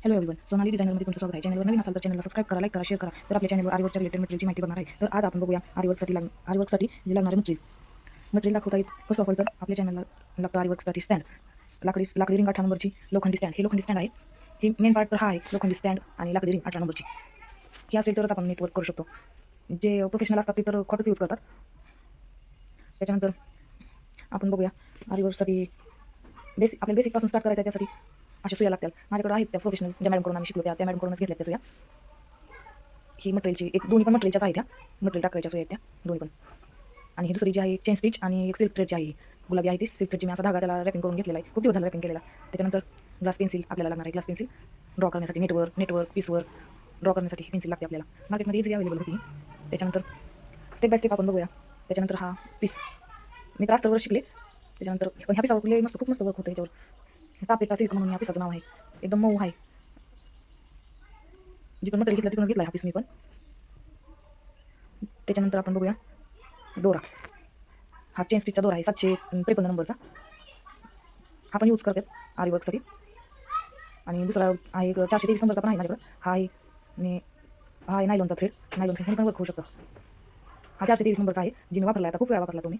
Hello everyone, Sonali डिझायनरमध्ये तुमचं स्वागत आहे. चॅनलवर नवीन असाल तर चॅनलला सबस्क्राईब करा, लाईक करा, शेअर करा. तर आपल्या चॅनलवर आरीवर्कच्या रिलेटेड मटेरियलची माहिती बघणार आहे. तर आज आपण बघूया आरीवर्कसाठी जे लागणारे मटेरियल दाखवता येईल. फर्स्ट ऑफ ऑल तर आपल्या चॅनलला लागतं आरीवर्कसाठी स्टँड, लाकडी रिंग 18 नंबरची लोखंडी स्टँड. हे लोखंडी स्टँड आहे. ही मेन पार्ट तर हा आहे, लोखंडी स्टँड आणि लाकडी रिंग 18 नंबरची. ही असेल तरच आपण नेटवर्क करू शकतो. जे प्रोफेशनल असतात ते तर खोटंच यूज करतात. त्याच्यानंतर आपण बघूया आरीवर्कसाठी आपल्या बेसिकपासून स्टार्ट करायचं आहे. त्यासाठी अशा सुया लागतात. माझ्याकडे आहेत त्या प्रोफेशनल ज्या मॅडमकडून आम्ही शिकलो त्या मॅडमकडूनच घेतल्या त्या सुया. ही मटेरियलची दोन्ही पण मटेरियलच्याच आहेत. त्या मटेरियल टाकायच्या सुया आहेत त्या दोन्ही पण. आणि ही दुसरी जी आहे चेन स्टिच आणि एक सिल्क थ्रेडची आहे. गुलाबी आहे ती सिल्क थ्रेडची. मी असा धागा त्याला रॅपिंग करून घेतलेला आहे. खूप दिवस झाला रॅपिंग केलेला. त्याच्यानंतर ग्लास पेन्सिल आपल्याला लागणार आहे. ग्लास पेन्सिल ड्रॉ करण्यासाठी नेटवर्क पीसवर ड्रॉ करण्यासाठी पेन्सिल लागते आपल्याला. मार्केटमध्ये इझिली अवेलेबल होती. त्याच्यानंतर स्टेप बाय स्टेप आपण बघूया. त्याच्यानंतर हा पीस मी तर आस्तरवर शिकले. त्याच्यानंतर पण ह्या पिसावर खूप मस्त वर्क होतं. याच्यावर टापेटा सिल्क म्हणून या पिसाचं नाव आहे. एकदम मऊ आहे. जिकडून मटेरियल घेतलं तिकडून घेतला हा पीस मी पण. त्याच्यानंतर आपण बघूया दोरा. हा चेन स्टिचचा दोरा आहे 753 नंबरचा. हा पण यूज करतात आरीवर्कसाठी. आणि दुसरा आहे एक 423 नंबरचा पण आहे माझ्याकडं. हा आहे नायलॉनचा थ्रेड. ह्याने पण वर्क होऊ शकतं. हा 423 नंबरचा आहे, जी मी वापरला आता खूप वेळा वापरला तुम्ही.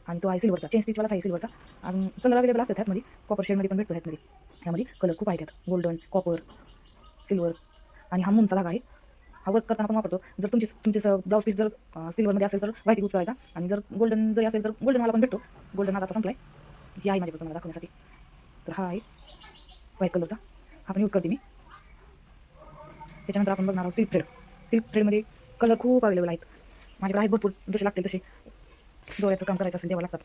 आणि तो आहे सिल्वरचा, चेन स्टिचवालाच आहे सिल्वरचा. अजून कलर अवेलेबल असतात ह्यातमध्ये. कॉपर शेडमध्ये पण भेटतो ह्यातमध्ये. ह्यामध्ये कलर खूप आहेत. त्यात गोल्डन, कॉपर, सिल्वर आणि हा मूनचा धागा आहे. हा वर्क करताना आपण वापरतो. जर तुमचे ब्लाऊज पीस जर सिल्वरमध्ये असेल तर व्हाईट यूज करायचा. आणि जर गोल्डन जरी असेल तर गोल्डनवाला पण भेटतो. गोल्डन माझा आता संपला आहे. ही आहे माझ्याकडे तुम्हाला दाखवण्यासाठी. तर हा आहे व्हाईट कलरचा. हा पण यूज करते मी. त्याच्यानंतर आपण बघणार आहोत सिल्क थ्रेडमध्ये कलर खूप अवेलेबल आहेत. माझ्याकडे आहेत भरपूर. जसे लागतील तसे डोळ्याचं काम करायचं असेल तेव्हा लागतात.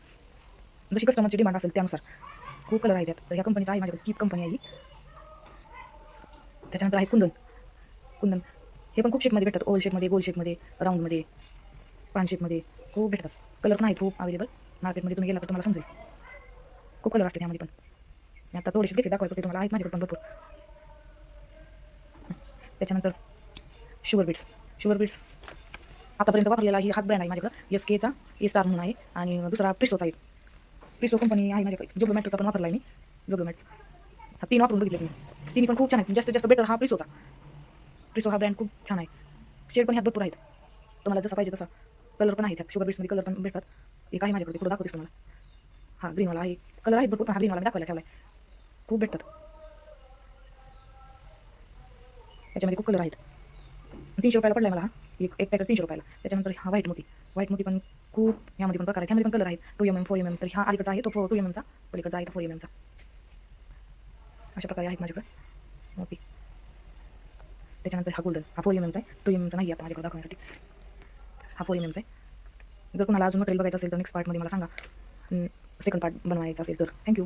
जशी कस्टमरची डिमांड असेल त्यानुसार खूप कलर आहेत त्यात. तर ह्या कंपनीचा आहे माझ्याकडे, कीप कंपनी आहे ही. त्याच्यानंतर आहे कुंदन. हे पण खूप शेपमध्ये भेटतात. ओव्हल शेपमध्ये, गोल शेपमध्ये, राऊंडमध्ये, पान शेपमध्ये खूप भेटतात. कलर पण आहेत खूप अवेलेबल. मार्केटमध्ये तुम्ही गेला तर तुम्हाला समजेल. खूप कलर असतात त्यामध्ये पण. मी आता थोडेसे घेतले दाखवायचे तुम्हाला. आहेत माझ्याकडे पण भरपूर. त्याच्यानंतर शुगर बीट्स आतापर्यंत वापरलेला ही हाच ब्रँड आहे माझ्याकडं. SKचा स्टार म्हणून आहे. आणि दुसरा प्रिस्टोचा आहे. प्रिस्टो कंपनी आहे माझ्याकडे. जोब्लोमॅटचा पण वापरला आहे मी. जोब्लोमॅट्स हा 3 वापरून बघितले मी. तिन्ही पण खूप छान आहेत. जास्त बेटर हा प्रिस्टो हा ब्रँड खूप छान आहे. शेड पण ह्यात भरपूर आहेत. तुम्हाला जसा पाहिजे तसा कलर पण आहे त्यात. शुगर बीट्समध्ये कलर पण भेटतात. एक आहे माझ्याकडे, पुढे दाखवतेस तुम्हाला. हा ग्रीनवाला आहे. कलर आहेत भरपूर. हा ग्रीनवाला मी दाखवायला ठेवला आहे. खूप भेटतात. त्याच्यामध्ये खूप कलर आहेत. 300 रुपयाला पडला आहे मला हा. एक पॅकेट 300 रुपयाला. त्याच्यानंतर हा व्हाईट मोती पण खूप यामध्ये पण प्रकार आहेत. ह्यामध्ये पण कलर आहेत 2mm 4mm. तर हा अलीकडचा आहे तो 2mm चा, पलीकडचा आहे तो 4mm चा. अशा प्रकारे आहेत माझ्याकडे मोती. त्याच्यानंतर हा गोल्डन. हा 4mm चा आहे, 2mm चा नाही आता माझ्याकडे दाखवण्यासाठी. हा 4mm चा आहे. जर तुम्हाला अजून मटेरियल बघायचं असेल तर नेक्स्ट पार्टमध्ये मला सांगा. सेकंड पार्ट बनवायचा असेल तर. थँक्यू.